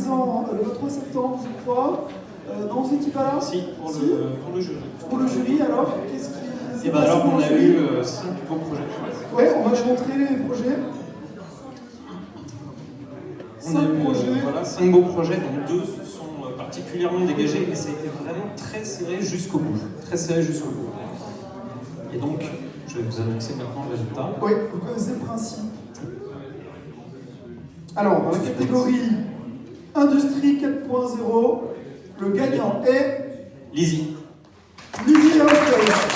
présent le 3 septembre, je crois. Non, vous n'étiez pas là? Si, pour le jury. Pour le jury, alors, qu'est-ce qui s'est passé? Alors, on a eu 5 beaux projets. Ouais, on va vous montrer les projets. On a eu 5 beaux projets, dont 2 se sont particulièrement dégagés, et ça a été vraiment très serré jusqu'au bout. Très serré jusqu'au bout. Et donc, je vais vous annoncer maintenant le résultat. Oui, vous connaissez le principe. Alors, dans la catégorie Industrie 4.0, le gagnant est... Lizzie. Lizzie Aerospace.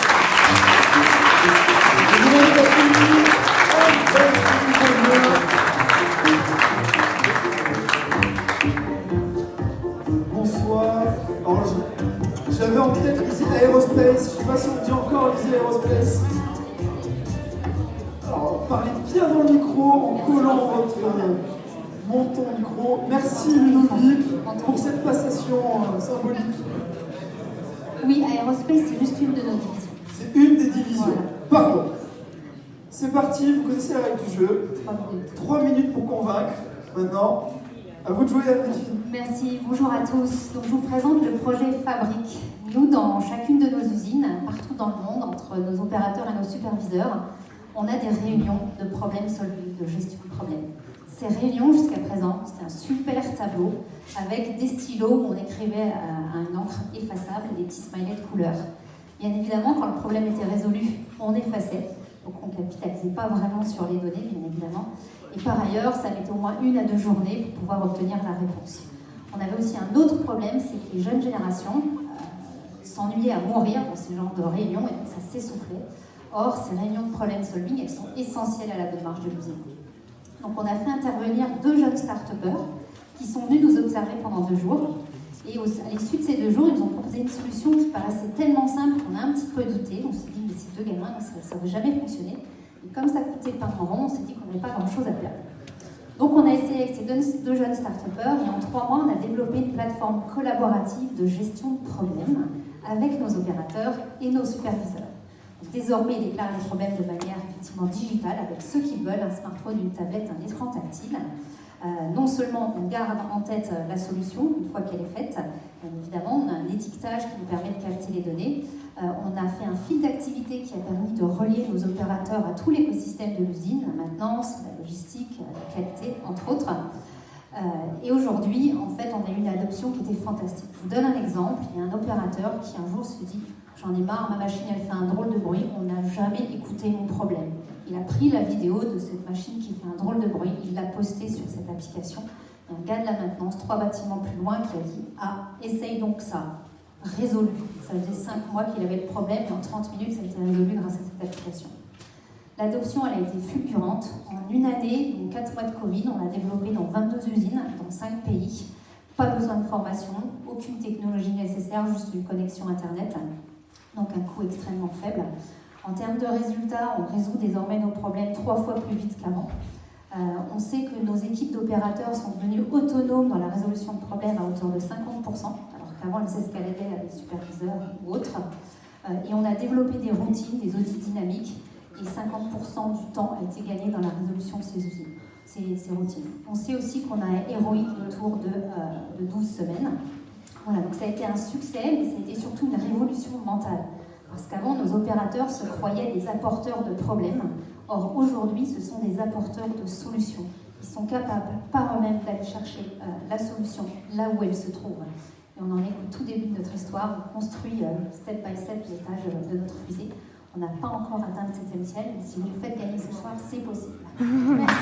Bonsoir. Alors, j'avais en tête Lizzie Aerospace. Je ne sais pas si on dit encore Lizzie Aerospace. Alors, parlez bien dans le micro en collant votre montant micro. Merci Ludovic pour cette passation symbolique. Oui, Aerospace, c'est juste une de nos divisions. C'est une des divisions. Voilà. Pardon. C'est parti, vous connaissez la règle du jeu. 3 minutes pour convaincre. Maintenant, à vous de jouer, Anne-Delphine. Merci, bonjour à tous. Donc, je vous présente le projet Fabrique. Nous, dans chacune de nos usines, partout dans le monde, entre nos opérateurs et nos superviseurs, on a des réunions de problème solving, de gestion de problèmes. Ces réunions, jusqu'à présent, c'était un super tableau avec des stylos où on écrivait à une encre effaçable des petits smileys de couleur. Bien évidemment, quand le problème était résolu, on effaçait. Donc on ne capitalisait pas vraiment sur les données, bien évidemment. Et par ailleurs, ça mettait au moins 1 à 2 journées pour pouvoir obtenir la réponse. On avait aussi un autre problème, c'est que les jeunes générations s'ennuyaient à mourir dans ce genre de réunions et donc ça s'essoufflait. Or, ces réunions de problem solving, elles sont essentielles à la bonne marche de l'usine. Donc on a fait intervenir 2 jeunes start-upers qui sont venus nous observer pendant 2 jours. Et à l'issue de ces 2 jours, ils nous ont proposé une solution qui paraissait tellement simple qu'on a un petit peu douté. On s'est dit, mais ces 2 gamins, ça ne va jamais fonctionner. Et comme ça coûtait pas un rond, on s'est dit qu'on n'avait pas grand-chose à perdre. Donc on a essayé avec ces 2 jeunes start-upers et en 3 mois, on a développé une plateforme collaborative de gestion de problèmes avec nos opérateurs et nos superviseurs. Donc, désormais, ils déclarent les problèmes de manière effectivement digitale avec ceux qui veulent un smartphone, une tablette, un écran tactile. Non seulement on garde en tête la solution une fois qu'elle est faite, bien évidemment, on a un étiquetage qui nous permet de capter les données. On a fait un fil d'activité qui a permis de relier nos opérateurs à tout l'écosystème de l'usine, la maintenance, la logistique, la qualité, entre autres. Et aujourd'hui, en fait, on a eu une adoption qui était fantastique. Je vous donne un exemple. Il y a un opérateur qui un jour se dit « J'en ai marre, ma machine elle fait un drôle de bruit, on n'a jamais écouté mon problème ». Il a pris la vidéo de cette machine qui fait un drôle de bruit, il l'a postée sur cette application. Et un gars de la maintenance, 3 bâtiments plus loin, qui a dit « Ah, essaye donc ça ». Résolu. Ça faisait 5 mois qu'il avait le problème et en 30 minutes, ça a été résolu grâce à cette application. L'adoption, elle a été fulgurante. En 1 année, donc 4 mois de Covid, on l'a développé dans 22 usines, dans 5 pays. Pas besoin de formation, aucune technologie nécessaire, juste une connexion Internet. Donc un coût extrêmement faible. En termes de résultats, on résout désormais nos problèmes 3 fois plus vite qu'avant. On sait que nos équipes d'opérateurs sont devenues autonomes dans la résolution de problèmes à hauteur de 50%, alors qu'avant elles s'escaladaient avec des superviseurs ou autres. Et on a développé des routines, des audits dynamiques, et 50% du temps a été gagné dans la résolution de ces routines. On sait aussi qu'on a héroïque autour de 12 semaines. Voilà, donc ça a été un succès, mais ça a été surtout une révolution mentale. Parce qu'avant, nos opérateurs se croyaient des apporteurs de problèmes. Or, aujourd'hui, ce sont des apporteurs de solutions. Ils sont capables, par eux-mêmes, d'aller chercher la solution là où elle se trouve. Et on en est au tout début de notre histoire. On construit step by step l'étage de notre fusée. On n'a pas encore atteint le 7e ciel, mais si vous le faites gagner ce soir, c'est possible. Merci.